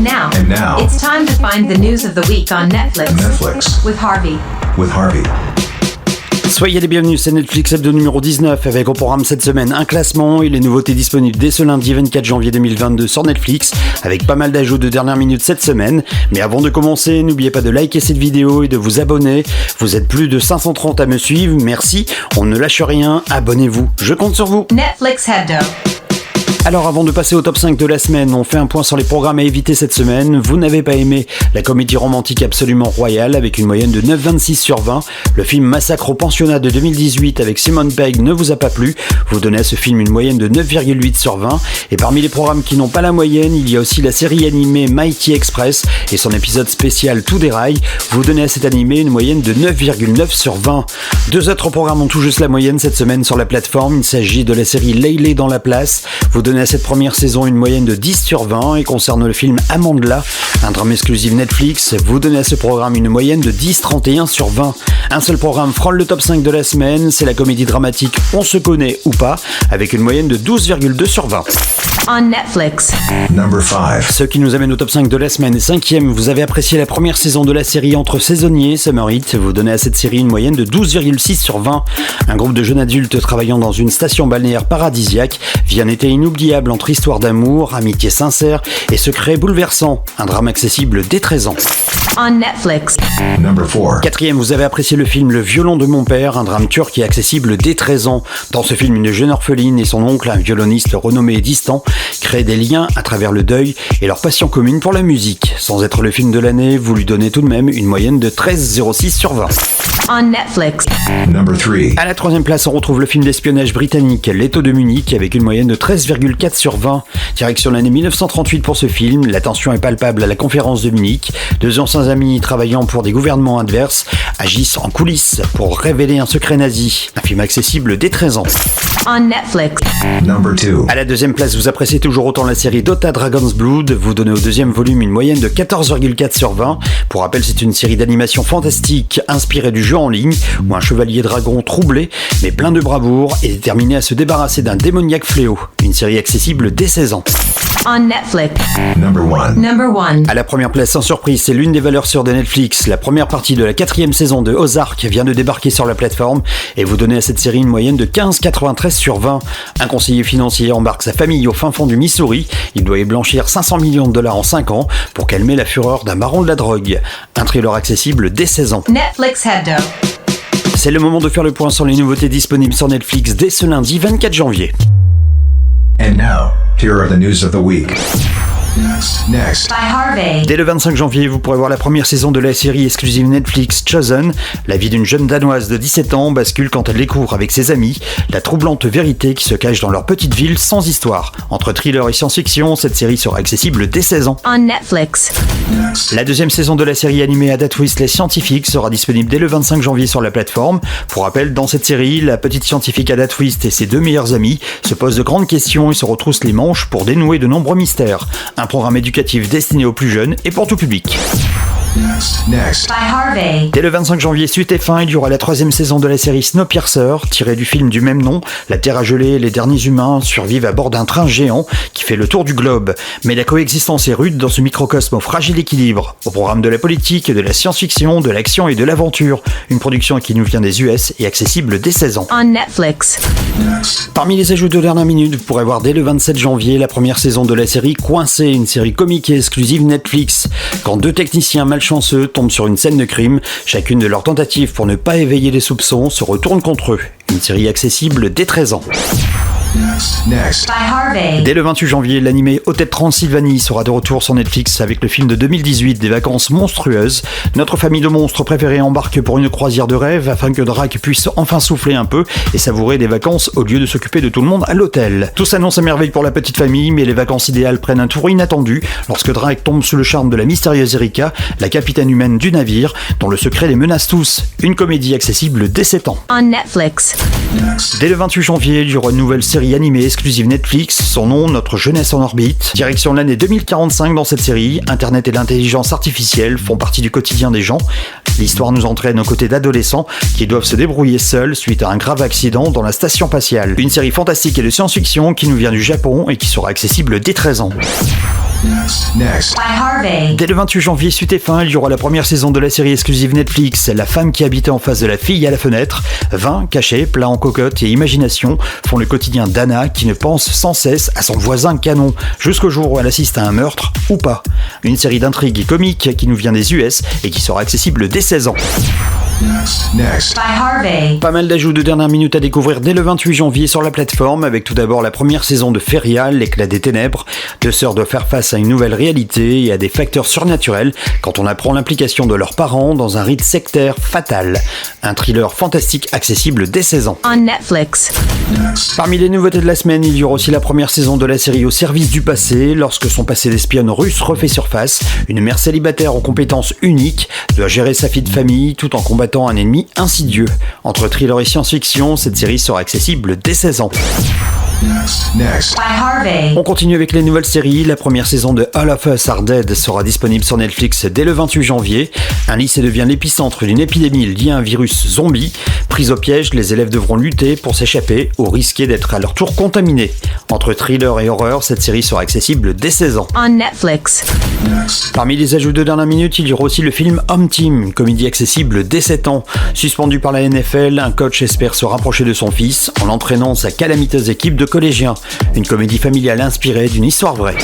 And now, it's time to find the news of the week on Netflix. With Harvey. Soyez les bienvenus, c'est Netflix Hebdo numéro 19 avec au programme cette semaine un classement et les nouveautés disponibles dès ce lundi 24 janvier 2022 sur Netflix avec pas mal d'ajouts de dernière minute cette semaine. Mais avant de commencer, n'oubliez pas de liker cette vidéo et de vous abonner. Vous êtes plus de 530 à me suivre, merci, on ne lâche rien, abonnez-vous, je compte sur vous. Netflix Hebdo. Alors avant de passer au top 5 de la semaine, on fait un point sur les programmes à éviter cette semaine. Vous n'avez pas aimé la comédie romantique absolument royale avec une moyenne de 9,26 sur 20. Le film Massacre au pensionnat de 2018 avec Simone Pegg ne vous a pas plu. Vous donnez à ce film une moyenne de 9,8 sur 20. Et parmi les programmes qui n'ont pas la moyenne, il y a aussi la série animée Mighty Express et son épisode spécial Tout déraille. Vous donnez à cet animé une moyenne de 9,9 sur 20. Deux autres programmes ont tout juste la moyenne cette semaine sur la plateforme. Il s'agit de la série Layley dans la place. Vous donnez à cette première saison une moyenne de 10 sur 20 et concerne le film Amandla, un drame exclusif Netflix, vous donnez à ce programme une moyenne de 10,31 sur 20. Un seul programme frôle le top 5 de la semaine, c'est la comédie dramatique On se connaît ou pas, avec une moyenne de 12,2 sur 20. On Netflix. Number 5. Ce qui nous amène au top 5 de la semaine. 5e, vous avez apprécié la première saison de la série Entre saisonniers, Summer Heat. Vous donnez à cette série une moyenne de 12,6 sur 20. Un groupe de jeunes adultes travaillant dans une station balnéaire paradisiaque vit un été inoubliable entre histoire d'amour, amitié sincère et secrets bouleversants. Un drame accessible dès 13 ans. On Netflix. Number 4. 4e, vous avez apprécié le film Le violon de mon père, un drame turc qui est accessible dès 13 ans. Dans ce film, une jeune orpheline et son oncle, un violoniste renommé et distant, créent des liens à travers le deuil et leur passion commune pour la musique. Sans être le film de l'année, vous lui donnez tout de même une moyenne de 13,06 sur 20. On Netflix. Number 3. À la 3e place, on retrouve le film d'espionnage britannique L'étau de Munich avec une moyenne de 13,4 sur 20. Direction l'année 1938 pour ce film, la tension est palpable à la conférence de Munich. Deux anciens amis travaillant pour des gouvernements adverses agissent en coulisses pour révéler un secret nazi. Un film accessible dès 13 ans. On Netflix. Number 2. À la 2e place, vous appréciez toujours autant la série Dota Dragon's Blood. Vous donnez au 2e volume une moyenne de 14,4 sur 20. Pour rappel, c'est une série d'animation fantastique inspirée du jeu en ligne où un chevalier dragon troublé mais plein de bravoure est déterminé à se débarrasser d'un démoniaque fléau. Une série accessible dès 16 ans. On Netflix. Number 1. Number 1. À la première place, sans surprise, c'est l'une des valeurs sûres de Netflix. La première partie de la 4e saison de Ozark vient de débarquer sur la plateforme et vous donnez à cette série une moyenne de 15,93 sur 20. Un conseiller financier embarque sa famille au fin fond du Missouri. Il doit y blanchir 500 millions de dollars en 5 ans pour calmer la fureur d'un baron de la drogue. Un thriller accessible dès 16 ans. Netflix Hebdo. C'est le moment de faire le point sur les nouveautés disponibles sur Netflix dès ce lundi 24 janvier. And now, here are the news of the week. Next. By Harvey. Dès le 25 janvier, vous pourrez voir la première saison de la série exclusive Netflix Chosen. La vie d'une jeune Danoise de 17 ans bascule quand elle découvre avec ses amis la troublante vérité qui se cache dans leur petite ville sans histoire. Entre thriller et science-fiction, cette série sera accessible dès 16 ans. On Netflix. La deuxième saison de la série animée Ada Twist, les scientifiques, sera disponible dès le 25 janvier sur la plateforme. Pour rappel, dans cette série, la petite scientifique Ada Twist et ses deux meilleurs amis se posent de grandes questions et se retroussent les manches pour dénouer de nombreux mystères. Un programme éducatif destiné aux plus jeunes et pour tout public. Next. By Harvey. Dès le 25 janvier, suite et fin, il y aura la 3e saison de la série Snowpiercer, tirée du film du même nom. La Terre a gelé et les derniers humains survivent à bord d'un train géant qui fait le tour du globe. Mais la coexistence est rude dans ce microcosme au fragile équilibre. Au programme de la politique, de la science-fiction, de l'action et de l'aventure. Une production qui nous vient des US et accessible dès 16 ans. On Netflix. Parmi les ajouts de dernière minute, vous pourrez voir dès le 27 janvier la première saison de la série Coincé, une série comique et exclusive Netflix. Quand deux techniciens malchanceux tombent sur une scène de crime, chacune de leurs tentatives pour ne pas éveiller les soupçons se retourne contre eux. Une série accessible dès 13 ans. Next. By Harvey. Dès le 28 janvier, l'animé Hôtel Transylvanie sera de retour sur Netflix avec le film de 2018 des vacances monstrueuses. Notre famille de monstres préférée embarque pour une croisière de rêve afin que Drake puisse enfin souffler un peu et savourer des vacances au lieu de s'occuper de tout le monde à l'hôtel. Tout s'annonce à merveille pour la petite famille, mais les vacances idéales prennent un tour inattendu lorsque Drake tombe sous le charme de la mystérieuse Erika, la capitaine humaine du navire, dont le secret les menace tous. Une comédie accessible dès 7 ans. On Netflix. Dès le 28 janvier, il y aura une nouvelle série animée exclusive Netflix, son nom Notre jeunesse en orbite. Direction l'année 2045 dans cette série, Internet et l'intelligence artificielle font partie du quotidien des gens. L'histoire nous entraîne aux côtés d'adolescents qui doivent se débrouiller seuls suite à un grave accident dans la station spatiale. Une série fantastique et de science-fiction qui nous vient du Japon et qui sera accessible dès 13 ans. Next. by Harvey. Dès le 28 janvier sur TF1, il y aura la première saison de la série exclusive Netflix, La femme qui habitait en face de la fille à la fenêtre. Vin, cachet, plats en cocotte et imagination font le quotidien d'Anna qui ne pense sans cesse à son voisin canon, jusqu'au jour où elle assiste à un meurtre ou pas. Une série d'intrigues et comiques qui nous vient des US et qui sera accessible dès 16 ans. Next. by Harvey. Pas mal d'ajouts de dernière minute à découvrir dès le 28 janvier sur la plateforme, avec tout d'abord la première saison de Feria, l'éclat des ténèbres. Deux sœurs doivent faire face à une nouvelle réalité et à des facteurs surnaturels quand on apprend l'implication de leurs parents dans un rite sectaire fatal. Un thriller fantastique accessible dès 16 ans. On Netflix. Parmi les nouveautés de la semaine, il y aura aussi la première saison de la série Au service du passé. Lorsque son passé d'espionne russe refait surface, une mère célibataire aux compétences uniques doit gérer sa vie de famille tout en combattant un ennemi insidieux. Entre thriller et science-fiction, cette série sera accessible dès 16 ans. Next. by Harvey. On continue avec les nouvelles séries. La première saison de All of Us Are Dead sera disponible sur Netflix dès le 28 janvier. Un lycée devient l'épicentre d'une épidémie liée à un virus zombie. Pris au piège, les élèves devront lutter pour s'échapper ou risquer d'être à leur tour contaminés. Entre thriller et horreur, cette série sera accessible dès 16 ans. On Netflix. Parmi les ajouts de dernière minute, il y aura aussi le film Home Team, une comédie accessible dès 7 ans. Suspendu par la NFL, un coach espère se rapprocher de son fils en entraînant sa calamiteuse équipe de collégiens. Une comédie familiale inspirée d'une histoire vraie.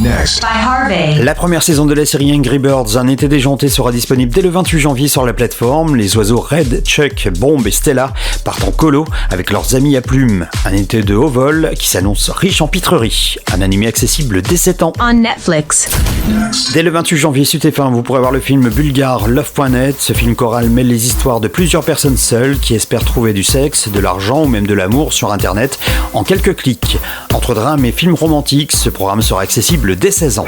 Next. by Harvey. La première saison de la série Angry Birds, un été déjanté, sera disponible dès le 28 janvier sur la plateforme. Les oiseaux Red, Chuck, Bomb et Stella partent en colo avec leurs amis à plumes. Un été de haut vol qui s'annonce riche en pitreries. Un animé accessible dès 7 ans. On Netflix. Dès le 28 janvier sur TF1, vous pourrez voir le film bulgare Love.net. Ce film choral mêle les histoires de plusieurs personnes seules qui espèrent trouver du sexe, de l'argent ou même de l'amour sur Internet en quelques clics. Entre drame et films romantiques, ce programme sera accessible dès 16 ans.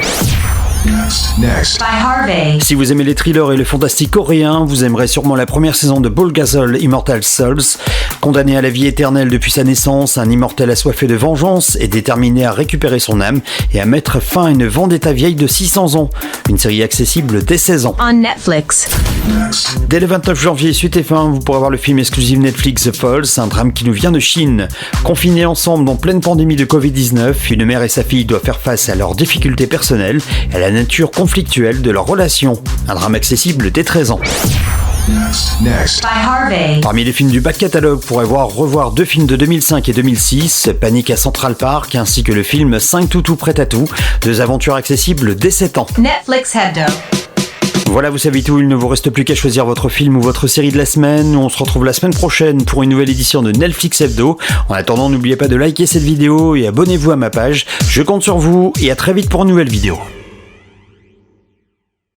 Next. by Harvey. Si vous aimez les thrillers et le fantastique coréen, vous aimerez sûrement la première saison de Bulgazol Immortal Souls. Condamné à la vie éternelle depuis sa naissance, un immortel assoiffé de vengeance est déterminé à récupérer son âme et à mettre fin à une vendetta vieille de 600 ans. Une série accessible dès 16 ans. On Netflix. Dès le 29 janvier sur TF1, vous pourrez voir le film exclusif Netflix The Falls, un drame qui nous vient de Chine. Confinés ensemble en pleine pandémie de Covid-19, une mère et sa fille doivent faire face à leurs difficultés personnelles et à la nature conflictuelle de leur relation. Un drame accessible dès 13 ans. Next. by Harvey. Parmi les films du back catalogue, vous pourrez revoir deux films de 2005 et 2006, Panique à Central Park ainsi que le film 5 toutous prêt à tout, deux aventures accessibles dès 7 ans. Netflix Head Up. Voilà, vous savez tout, il ne vous reste plus qu'à choisir votre film ou votre série de la semaine. On se retrouve la semaine prochaine pour une nouvelle édition de Netflix Hebdo. En attendant, n'oubliez pas de liker cette vidéo et abonnez-vous à ma page. Je compte sur vous et à très vite pour une nouvelle vidéo.